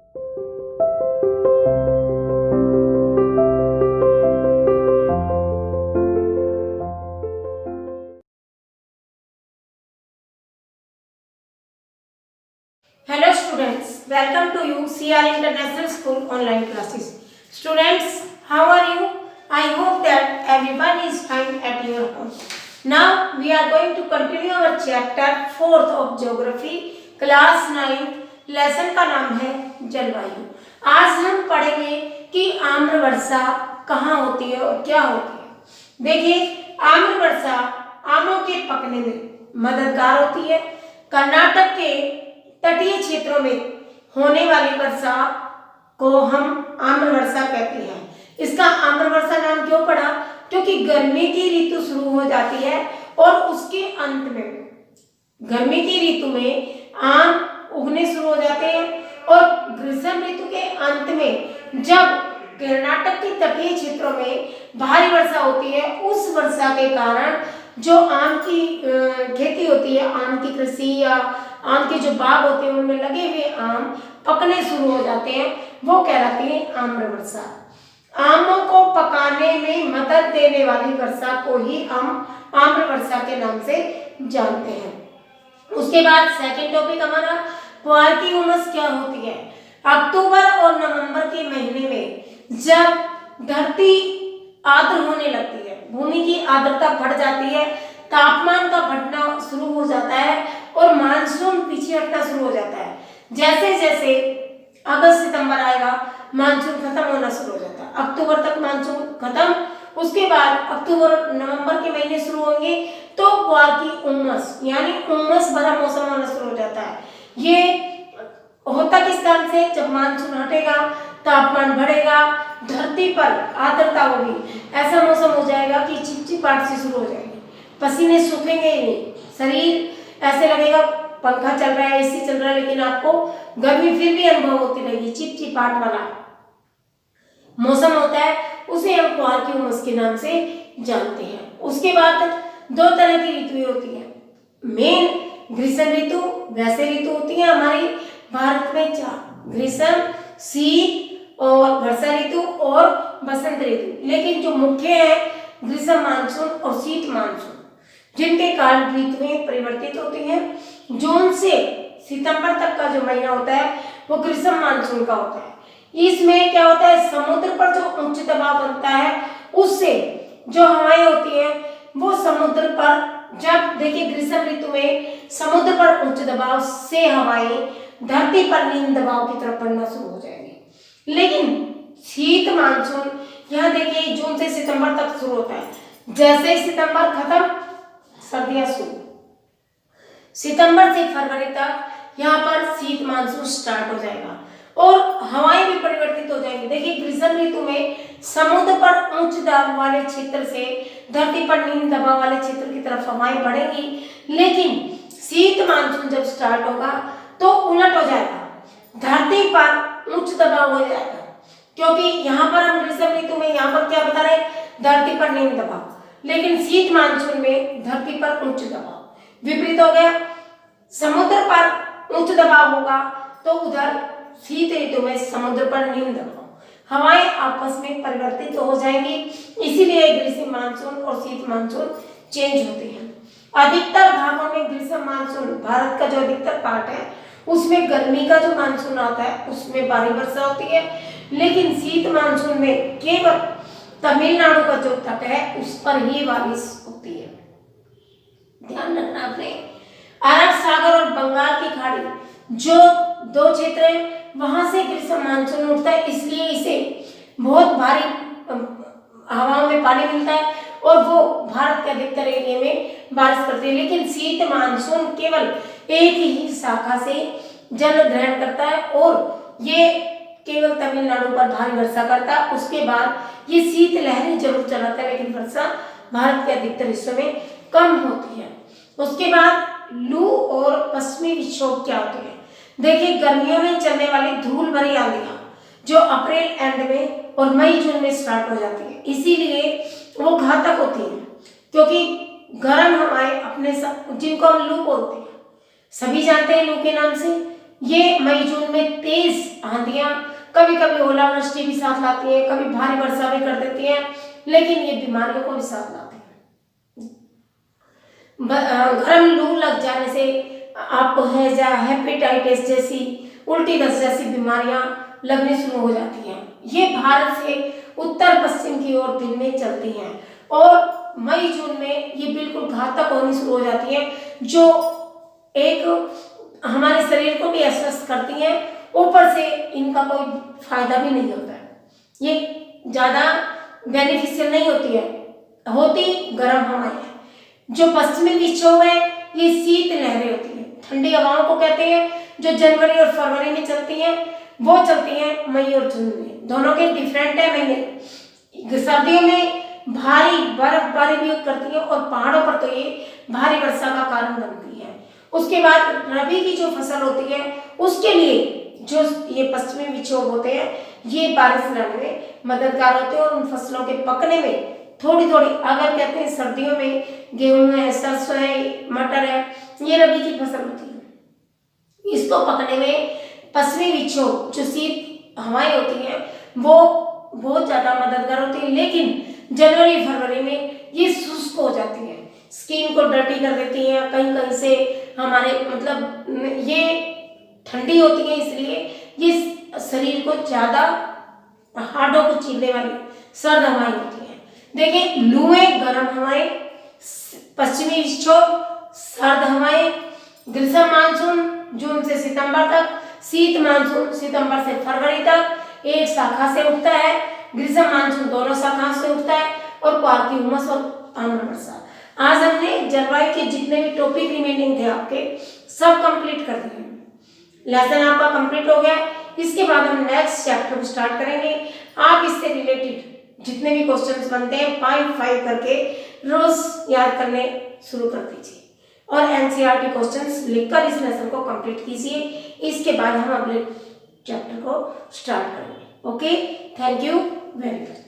Hello students, welcome to you CR International School online classes. Students, how are you? I hope that everyone is fine at your home. Now we are going to continue our chapter 4th of geography, class 9. Lesson का नाम है जलवायु। आज हम पढ़ेंगे कि आम्र वर्षा कहाँ होती है और क्या होती है। देखिए, आम्र वर्षा आमों के पकने में मददगार होती है। कर्नाटक के तटीय क्षेत्रों में होने वाली वर्षा को हम आम्र वर्षा कहते हैं। इसका आम्र वर्षा नाम क्यों पड़ा? क्योंकि गर्मी की ऋतु शुरू हो जाती है और उसके अंत में गर्मी की ऋतु में आम उगने शुरू हो जाते हैं और ग्रीष्म ऋतु के अंत में जब कर्नाटक के तटीय क्षेत्रों में भारी वर्षा होती है, उस वर्षा के कारण जो आम की खेती होती है, आम की कृषि या आम के जो बाग होते हैं उनमें लगे हुए आम पकने शुरू हो जाते हैं, वो कहलाती है आम्र वर्षा। आमों को पकाने में मदद देने वाली वर्षा को ही हम आम्र वर्षा के नाम से जानते हैं। उसके बाद सेकंड टॉपिक हमारा पुआर की उमस क्या होती है। अक्टूबर और नवंबर के महीने में जब धरती आर्द्र होने लगती है, भूमि की आर्द्रता बढ़ जाती है, तापमान का घटना शुरू हो जाता है और मानसून पीछे हटना शुरू हो जाता है। जैसे जैसे अगस्त सितंबर आएगा, मानसून खत्म होना शुरू हो जाता है। अक्टूबर तक मानसून खत्म, उसके बाद अक्टूबर नवंबर के महीने शुरू होंगे तो पुआर की उमस यानी उमस भरा मौसम होना शुरू हो जाता है। ये होता किस कारण से? जब मानसून हटेगा, तापमान बढ़ेगा, धरती पर आर्द्रता होगी, ऐसा मौसम हो जाएगा कि चिपचिपाहट सी शुरू हो जाएगी, पसीने सूखेंगे ही नहीं, शरीर ऐसे लगेगा पंखा चल रहा है, एसी चल रहा है, लेकिन आपको गर्मी फिर भी अनुभव होती रहेगी। चिपचिपाहट वाला मौसम होता है, उसे हम पुआर की उमस के नाम से जानते हैं। उसके बाद दो तरह की ऋतुएं होती हैं। मेन ग्रीष्म ऋतु, वैसे ऋतु होती है हमारी भारत में 4: ग्रीष्म, शीत और वर्षा ऋतु और बसंत ऋतु। लेकिन जो मुख्य है ग्रीष्म मानसून और शीत मानसून, जिनके कारण ऋतुएं परिवर्तित होती हैं। जून से सितंबर तक का जो महीना होता है वो ग्रीष्म मानसून का होता है। इसमें क्या होता है, समुद्र पर जो उच्च दबाव बनता है उससे जो हवाएं होती हैं वो समुद्र पर, जब देखिए ग्रीष्म ऋतु में समुद्र पर उच्च दबाव से हवाएं धरती पर निम्न दबाव की तरफ बढ़ना शुरू हो जाएंगी। लेकिन शीत मानसून यहाँ देखिए जून से सितंबर तक शुरू होता है। जैसे ही सितंबर खत्म, सर्दियां शुरू। सितंबर से फरवरी तक यहाँ पर शीत मानसून स्टार्ट हो जाएगा और हवाएं भी परिवर्तित हो जाएंगी। देखिए ग्रीष्म ऋतु में समुद्र पर उच्च दबाव वाले क्षेत्र से धरती पर निम्न दबाव वाले क्षेत्र की तरफ हवाएं बढ़ेंगी। लेकिन शीत मानसून जब स्टार्ट होगा तो उलट हो जाएगा, धरती पर उच्च दबाव हो जाएगा। क्योंकि यहाँ पर हम ग्रीष्म ऋतु में यहाँ पर क्या बता रहे हैं, धरती पर निम्न दबाव, लेकिन शीत मानसून में धरती पर उच्च दबाव। विपरीत हो गया, समुद्र पर उच्च दबाव होगा तो उधर शीत ऋतु में समुद्र पर निम्न दबाव, हवाएं आपस में परिवर्तित हो जाएंगी। इसीलिए ग्रीष्म मानसून और शीत मानसून चेंज होते हैं। अधिकतर भागों में ग्रीष्म मानसून, भारत का जो अधिकतर पार्ट है उसमें गर्मी का जो मानसून आता है उसमें भारी वर्षा होती है। लेकिन शीत मानसून में केवल तमिलनाडु का जो तट है उस पर ही बारिश होती है। ध्यान रखना आपने, अरब सागर और बंगाल की खाड़ी जो दो क्षेत्र है वहां से ग्रीष्म मानसून उठता है, इसलिए इसे बहुत भारी हवाओं में पानी मिलता है और वो भारत के अधिकतर एरिया में बारिश करते हैं। लेकिन शीत मानसून केवल एक ही शाखा से जल ग्रहण करता है और ये केवल तमिलनाडु पर भारी वर्षा करता है। उसके बाद ये शीत लहरें जरूर चलाता है, लेकिन वर्षा भारत के अधिकतर हिस्सों में कम होती है। उसके बाद लू और पश्चिमी विक्षोभ क्या होते हैं। देखिए गर्मियों में चलने वाली धूल भरी आंधियां जो अप्रैल एंड में और मई जून में स्टार्ट हो जाती है, इसीलिए वो घातक होती है। क्योंकि गर्म हवाएं अपने जिनको हम लू बोलते हैं, सभी जानते हैं लू के नाम से, ये मई जून में तेज आंधियां, कभी कभी ओलावृष्टि भी साथ लाती है, कभी भारी वर्षा भी कर देती है, लेकिन ये बीमारियों को भी साथ लाती है। गर्म लू लग जाने से आपको हैजा, हेपेटाइटिस जैसी, उल्टी दस्त जैसी बीमारियां लगनी शुरू हो जाती हैं। ये भारत से उत्तर पश्चिम की ओर दिन में चलती हैं और मई जून में ये बिल्कुल घातक होनी शुरू हो जाती हैं, जो एक हमारे शरीर को भी अस्वस्थ करती हैं, ऊपर से इनका कोई फायदा भी नहीं होता है। ये ज्यादा बेनिफिशियल नहीं होती है, होती गर्म हवाएं हैं। जो पश्चिमी विक्षोभ है ये शीत लहरें होती हैं, ठंडी हवाओं को कहते हैं, जो जनवरी और फरवरी में चलती हैं, वो चलती हैं मई और जून में। दोनों के डिफरेंट है महीने। सर्दियों में भारी बर्फबारी भी करती है और पहाड़ों पर तो ये भारी वर्षा का कारण बनती है। उसके बाद रबी की जो फसल होती है उसके लिए जो ये पश्चिमी विक्षोभ होते हैं ये बारिश लाने में मददगार होते हैं और उन फसलों के पकने में थोड़ी थोड़ी, अगर कहते हैं सर्दियों में गेहूं है, सरसों है, मटर है, ये रबी की फसल होती है, इसको पकने में पश्चिमी विक्षोभ जो शीत हवाएं होती हैं वो बहुत ज्यादा मददगार होती है। लेकिन जनवरी फरवरी में ये शुष्क हो जाती है, स्किन को डर्टी कर देती है, कहीं कहीं से हमारे मतलब ये ठंडी होती है, इसलिए ये शरीर को ज्यादा हार्डों को चीरने वाली सर्द हवाएं होती है। देखिए लूएं गर्म हवाएं, पश्चिमी विक्षोभ सर्द हवाएं, ग्रीष्म मानसून जून से सितंबर तक, शीत मानसून सितंबर से फरवरी तक एक शाखा से उठता है, ग्रीष्म मानसून दोनों शाखाओं से उठता है और पार की उमस और आम्र वर्षा। आज हमने जलवायु के जितने भी टॉपिक रिमेनिंग थे आपके सब कंप्लीट कर दिए। लेसन आपका कंप्लीट हो गया। इसके बाद हम नेक्स्ट चैप्टर को स्टार्ट करेंगे। आप इससे रिलेटेड जितने भी क्वेश्चंस बनते हैं 5 करके रोज याद करने शुरू कर दीजिए और एनसीईआरटी क्वेश्चंस लिखकर इस लेसन को कंप्लीट कीजिए। इसके बाद हम अगले चैप्टर को स्टार्ट करेंगे। Okay, thank you very much.